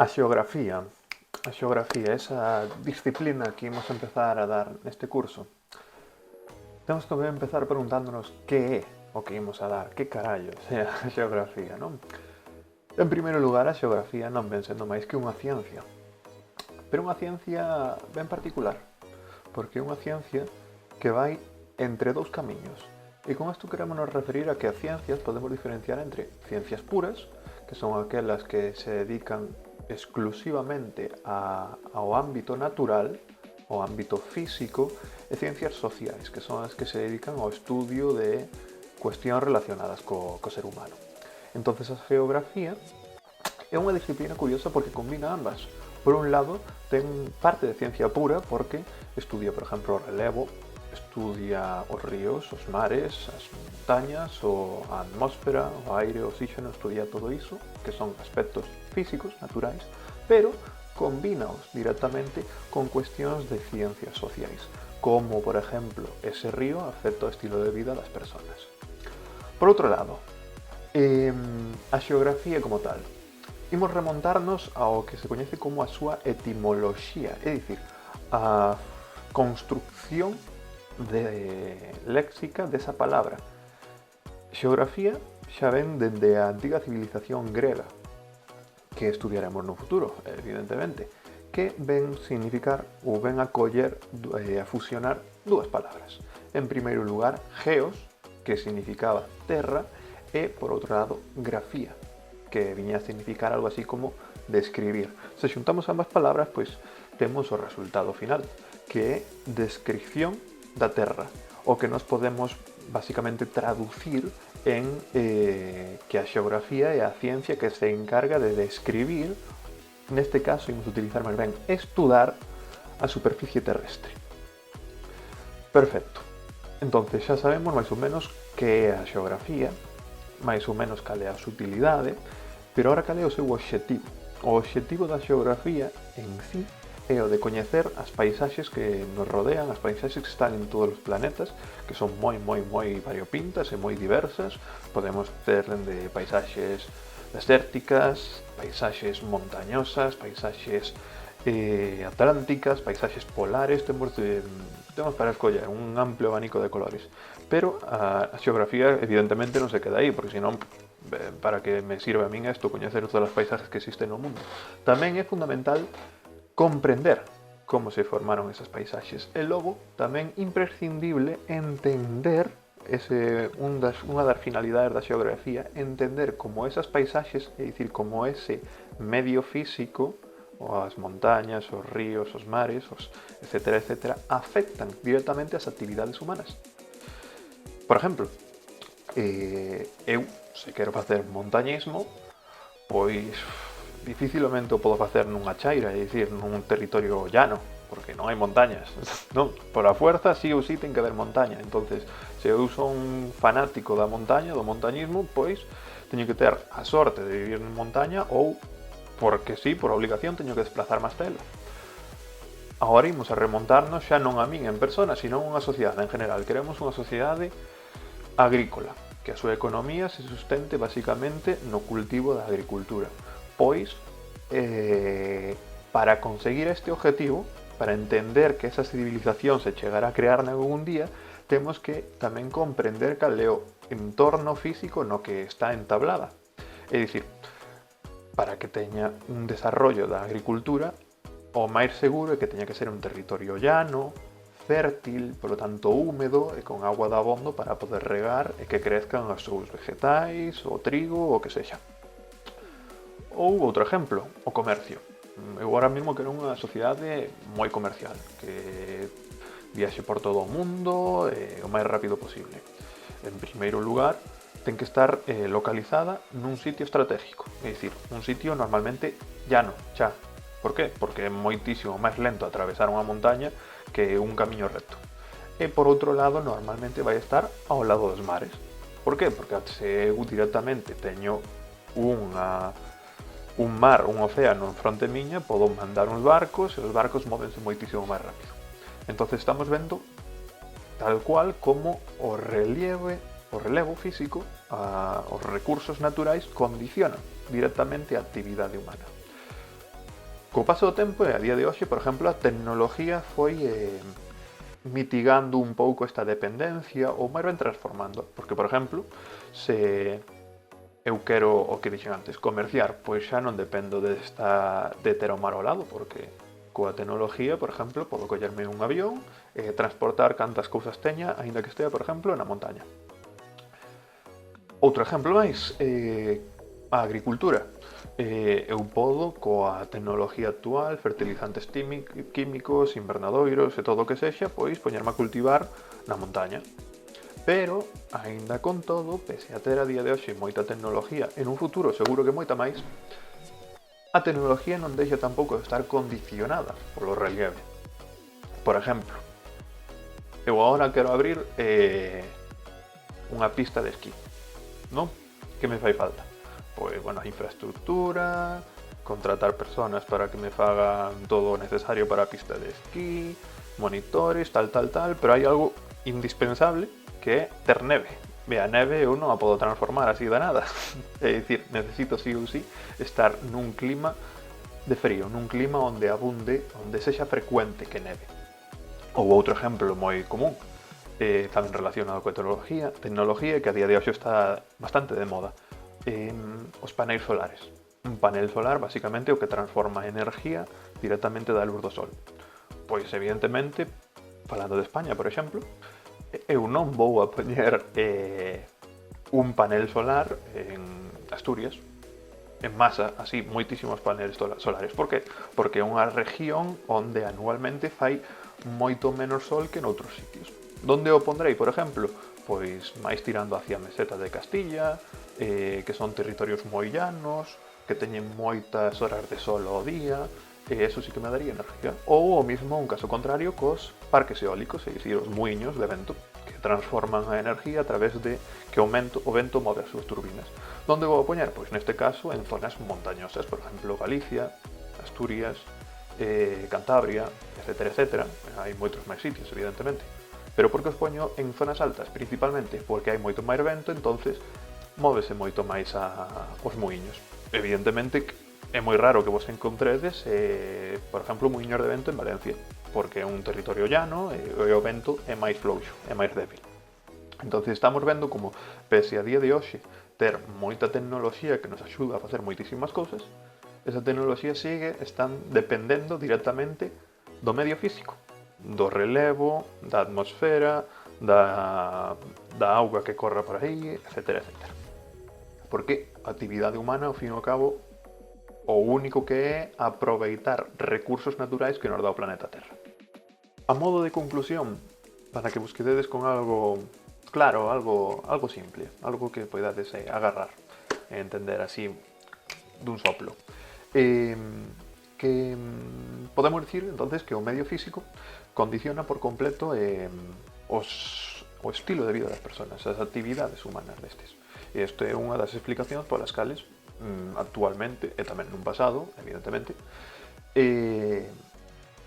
A xeografía. A xeografía, esa disciplina que imos empezar a dar neste curso. Temos que empezar preguntándonos que é o que imos a dar, que carallo é a xeografía, non? En primeiro lugar, a xeografía non ven sendo máis que unha ciencia. Pero unha ciencia ben particular, porque é unha ciencia que vai entre dous camiños. E con isto queremos nos referir a que as ciencias podemos diferenciar entre ciencias puras, que son aquelas que se dedican exclusivamente ao ámbito natural, ao ámbito físico, e ciencias sociais, que son as que se dedican ao estudio de cuestións relacionadas co ser humano. Entonces a geografía é unha disciplina curiosa porque combina ambas. Por un lado, ten parte de ciencia pura porque estudia, por exemplo, o relevo, estudia os ríos, os mares, as montañas, a atmósfera, o aire, o oxígeno, estudia todo iso, que son aspectos físicos, naturais, pero combínaos directamente con cuestións de ciencias sociais, como, por exemplo, ese río afecta o estilo de vida das persoas. Por outro lado, a xeografía como tal, imos remontarnos ao que se coñece como a súa etimoloxía, é dicir, a construcción léxica desa palabra. Xeografía xa ven dende a antiga civilización grega, que estudiaremos no futuro, evidentemente, que ven significar ou ven a coller, a fusionar dúas palabras. En primeiro lugar, geos, que significaba terra, e, por outro lado, grafía, que viña a significar algo así como describir. Se xuntamos ambas palabras, pois temos o resultado final, que é descripción da terra, o que nos podemos basicamente traducir en que a xeografía é a ciencia que se encarga de describir, neste caso imos utilizar máis ben estudar a superficie terrestre. Perfecto. Entonces xa sabemos máis ou menos que é a xeografía, máis ou menos cal é a súa utilidade, pero ahora cal é o seu obxectivo. O obxectivo da xeografía en sí é o de coñecer as paisaxes que nos rodean, as paisaxes que están en todos os planetas, que son moi variopintas e moi diversas. Podemos ter de paisaxes desérticas, paisaxes montañosas, paisaxes atlánticas, paisaxes polares, temos para escoller un amplio abanico de colores. Pero a xeografía evidentemente non se queda aí, porque senón para que me sirve a min isto coñecer todas as paisaxes que existen no mundo. Tamén é fundamental comprender como se formaron esas paisaxes e logo tamén imprescindible entender unha das finalidades da xeografía, entender como esas paisaxes, é dicir, como ese medio físico, as montañas, os ríos, os mares, etcétera, afectan directamente as actividades humanas. Por exemplo, eu, se quero facer montañismo, pois dificilmente o podo facer nunha chaira, é dicir, nun territorio llano, porque non hai montañas. Non, por a fuerza, sí ou sí ten que haber montaña. Entonces, se eu son un fanático da montaña, do montañismo, pois teño que ter a sorte de vivir en montaña ou, porque sí, por obligación, teño que desplazarme hasta ela. Agora imos a remontarnos xa non a min en persona, sino a unha sociedade en general. Queremos unha sociedade agrícola, que a súa economía se sustente basicamente no cultivo da agricultura. Pois, para conseguir este objetivo, para entender que esa civilización se chegará a crear algún día, temos que tamén comprender cal é o entorno físico no que está entablada. É dicir, para que teña un desarrollo da agricultura, o máis seguro é que teña que ser un territorio llano, fértil, polo tanto húmedo e con agua de abondo para poder regar e que crezcan os seus vegetais, o trigo, o que sexa. Ou outro exemplo, o comercio. Eu ahora mesmo quero unha sociedade moi comercial, que viaxe por todo o mundo o máis rápido posible. En primeiro lugar, ten que estar localizada nun sitio estratégico, é dicir, un sitio normalmente llano, xa. Por qué? Porque é moitísimo máis lento atravesar unha montaña que un camiño recto. E por outro lado, normalmente vai estar ao lado dos mares. Por qué? Porque se eu directamente teño un mar, un océano en fronte miña, podo mandar uns barcos e os barcos móvense moitísimo máis rápido. Entonces estamos vendo tal cual como o relevo físico, os recursos naturais condicionan directamente a actividade humana. Co paso do tempo e a día de hoxe, por exemplo, a tecnología foi mitigando un pouco esta dependencia ou máis ben transformando, porque, por exemplo, se eu quero o que dixen antes, comerciar, pois xa non dependo de ter o mar ao lado, porque coa tecnología, por exemplo, podo collerme un avión e transportar cantas cousas teña, aínda que estea, por exemplo, na montaña. Outro exemplo máis, a agricultura. Eu podo, coa tecnología actual, fertilizantes químicos, invernadoiros e todo o que sexa, pois poñerme a cultivar na montaña. Pero, aínda con todo, pese a ter a día de hoxe moita tecnología, en un futuro seguro que moita máis, a tecnología non deixa tampouco de estar condicionada polo relieve. Por exemplo, eu agora quero abrir unha pista de esquí, non? Que me fai falta? Pois, bueno, a infraestructura, contratar personas para que me fagan todo o necesario para a pista de esquí, monitores, tal, pero hai algo indispensable que é ter neve. E a neve eu non a podo transformar así de nada. É dicir, necesito sí ou sí estar nun clima de frío, nun clima onde abunde, onde sexa frecuente que neve. Ou outro exemplo moi común, tamén relacionado coa tecnología que a día de hoxe está bastante de moda, os paneis solares. Un panel solar, basicamente, o que transforma energía directamente da luz do sol. Pois, evidentemente, falando de España, por exemplo, eu non vou a poñer un panel solar en Asturias, en masa, así, moitísimos paneles solares. Por que? Porque é unha región onde anualmente fai moito menos sol que noutros sitios. Donde o pondrei, por exemplo? Pois máis tirando hacia a meseta de Castilla, que son territorios moi llanos, que teñen moitas horas de sol ao día, e eso sí que me daría energía. Ou o mismo un caso contrario cos parques eólicos, é dicir, os muiños de vento, que transforman a energía a través de que o vento move as súas turbinas. Donde vou a poñer? Pois neste caso en zonas montañosas, por exemplo, Galicia, Asturias, Cantabria, etc. Hai moitos máis sitios, evidentemente. Pero por que os poño en zonas altas? Principalmente porque hai moito máis vento, entonces móvese moito máis os muiños. Evidentemente é moi raro que vos encontredes, por exemplo, muiños de vento en Valencia, porque é un territorio llano e o vento é máis flouxo, é máis débil. Entonces estamos vendo como, pese a día de hoxe, ter moita tecnoloxía que nos axuda a facer moitísimas cousas, esa tecnoloxía sigue dependendo directamente do medio físico, do relevo, da atmosfera, da auga que corra por aí, etc. Porque a actividade humana, ao fin e ao cabo, o único que é aproveitar recursos naturais que nos dá o planeta Terra. A modo de conclusión, para que vos quededes con algo claro, algo simple, algo que podades agarrar e entender así dun soplo, que podemos dicir entonces que o medio físico condiciona por completo o estilo de vida das persoas, as actividades humanas destes. E isto é unha das explicacións polas cales actualmente, e tamén nun pasado, evidentemente,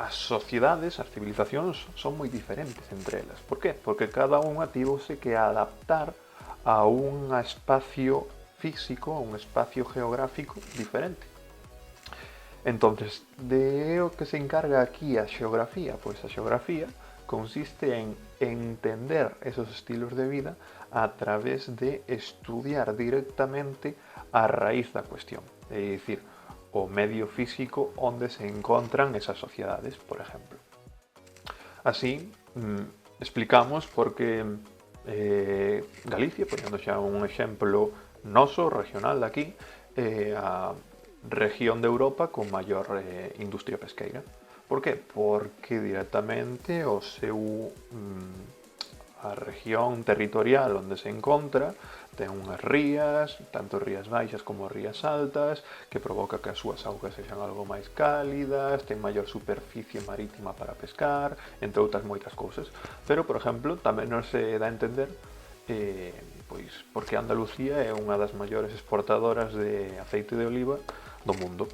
as sociedades, as civilizacións son moi diferentes entre elas. Por qué? Porque cada unha tivose que adaptar a un espacio físico, a un espacio geográfico diferente. Entonces, de o que se encarga aquí a xeografía? Pois a xeografía consiste en entender esos estilos de vida a través de estudiar directamente a raíz da cuestión, é dicir, o medio físico onde se encontran esas sociedades, por exemplo. Así, explicamos por que Galicia, poñendo xa un exemplo noso, regional daqui, a región de Europa con maior industria pesqueira. Por que? Porque directamente a región territorial onde se encontra ten unhas rías, tanto rías baixas como rías altas, que provoca que as súas augas sexan algo máis cálidas, ten maior superficie marítima para pescar, entre outras moitas cousas. Pero, por exemplo, tamén nos se dá a entender pois porque Andalucía é unha das maiores exportadoras de aceite de oliva do mundo.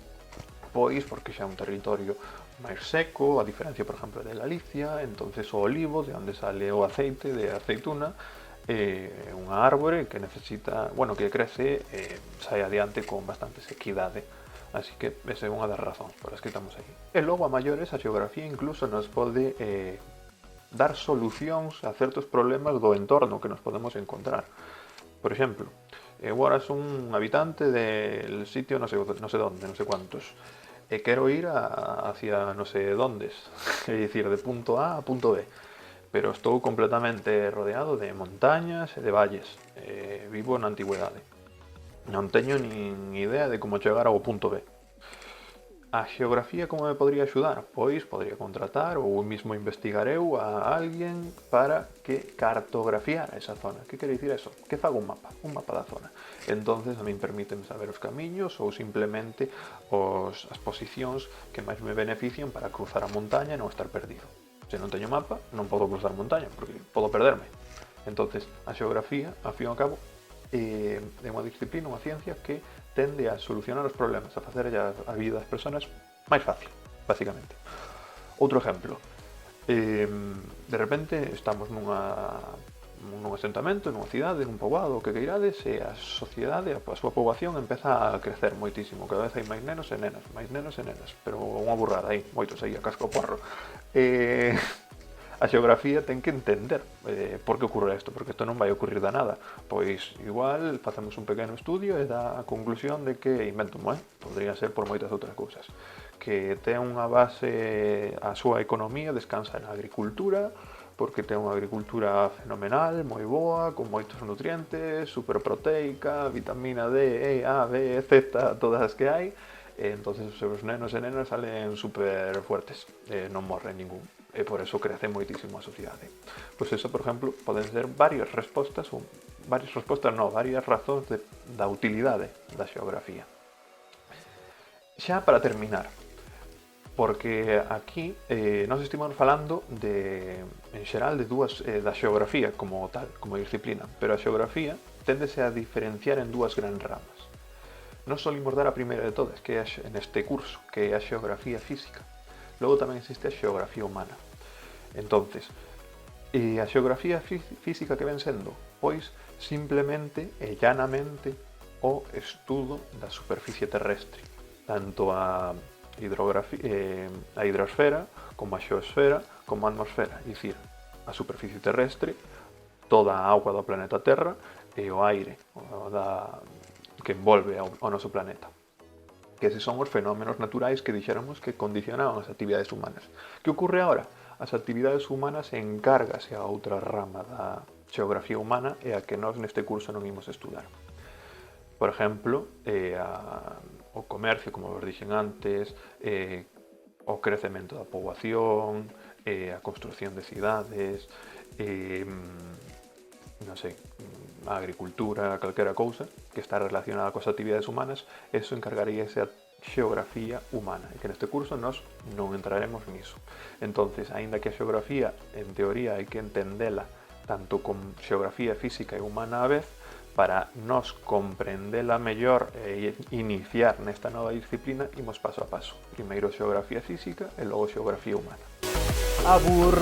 Pois porque xa é un territorio máis seco, a diferencia, por exemplo, de Galicia, entonces o olivo, de onde sale o aceite de aceituna, é unha árbore que necesita, que crece e sai adiante con bastante sequidade, Así que esa é unha das razóns por as que estamos aquí. E logo a maiores a xeografía incluso nos pode dar solucións a certos problemas do entorno que nos podemos encontrar. Por exemplo, eu agora son un habitante del sitio no sé donde, no sé cuántos, e quero ir hacia no sé dondes, é dicir, de punto A a punto B, pero estou completamente rodeado de montañas e de valles, vivo na antigüedade. Non teño nin idea de como chegar ao punto B. A xeografía como me podría axudar? Pois podría contratar ou mesmo investigar eu a alguén para que cartografiara esa zona. Que quere dicir eso? Que faga un mapa da zona. Entonces a min permiten saber os camiños ou simplemente as posicións que máis me benefician para cruzar a montaña e non estar perdido. Se non teño mapa, non podo cruzar a montaña porque podo perderme. Entonces a xeografía, ao fin e ao cabo, é unha disciplina, unha ciencia que tende a solucionar os problemas, a facer a vida das persoas máis fácil, basicamente. Outro exemplo, de repente estamos nun asentamento, nunha cidade, nun poboado, o que queirades, e a sociedade, a súa poboación empeza a crecer moitísimo, cada vez hai máis nenos e nenas, pero unha burrada aí, moitos aí a casco porro. A xeografía ten que entender por que ocorre isto, porque isto non vai ocurrir da nada. Pois igual facemos un pequeno estudio e dá a conclusión de que, invento-mo, podría ser por moitas outras cousas, que ten unha base, a súa economía descansa na agricultura, porque ten unha agricultura fenomenal, moi boa, con moitos nutrientes, superproteica, vitamina D, E, A, B, Z, todas as que hai, e entonces os seus nenos e nenas salen super fuertes, non morren ningún. E por eso crece moitísimo a sociedade. Pois eso, por exemplo, poden ser varias razóns da utilidade da xeografía. Xa para terminar, porque aquí nós estimamos falando en xeral de dúas da xeografía como tal, como disciplina, pero a xeografía téndese a diferenciar en dúas grandes ramas. Non solimos dar a primeira de todas, que é neste curso, que é a xeografía física. Logo tamén existe a xeografía humana. Entonces, a xeografía física que ven sendo? Pois simplemente e llanamente o estudo da superficie terrestre, tanto a hidrosfera, como a xeosfera, como a atmosfera, é dicir, a superficie terrestre, toda a auga do planeta Terra e o aire que envolve o noso planeta. Que eses son os fenómenos naturais que dixéramos que condicionaban as actividades humanas. Que ocorre agora? As actividades humanas encárgase a outra rama da xeografía humana e a que nós neste curso non imos estudar. Por exemplo, o comercio, como vos dixen antes, o crecemento da poboación, a construcción de cidades, non sei, a agricultura, calquera cousa que está relacionada coas actividades humanas, eso encargaríase a xeografía humana, e que neste curso nós non entraremos niso. Entonces, aínda que a xeografía, en teoría, hai que entendela tanto con xeografía física e humana á vez, para nós comprendela mellor e iniciar nesta nova disciplina, imos paso a paso. Primeiro xeografía física e logo xeografía humana. Abur!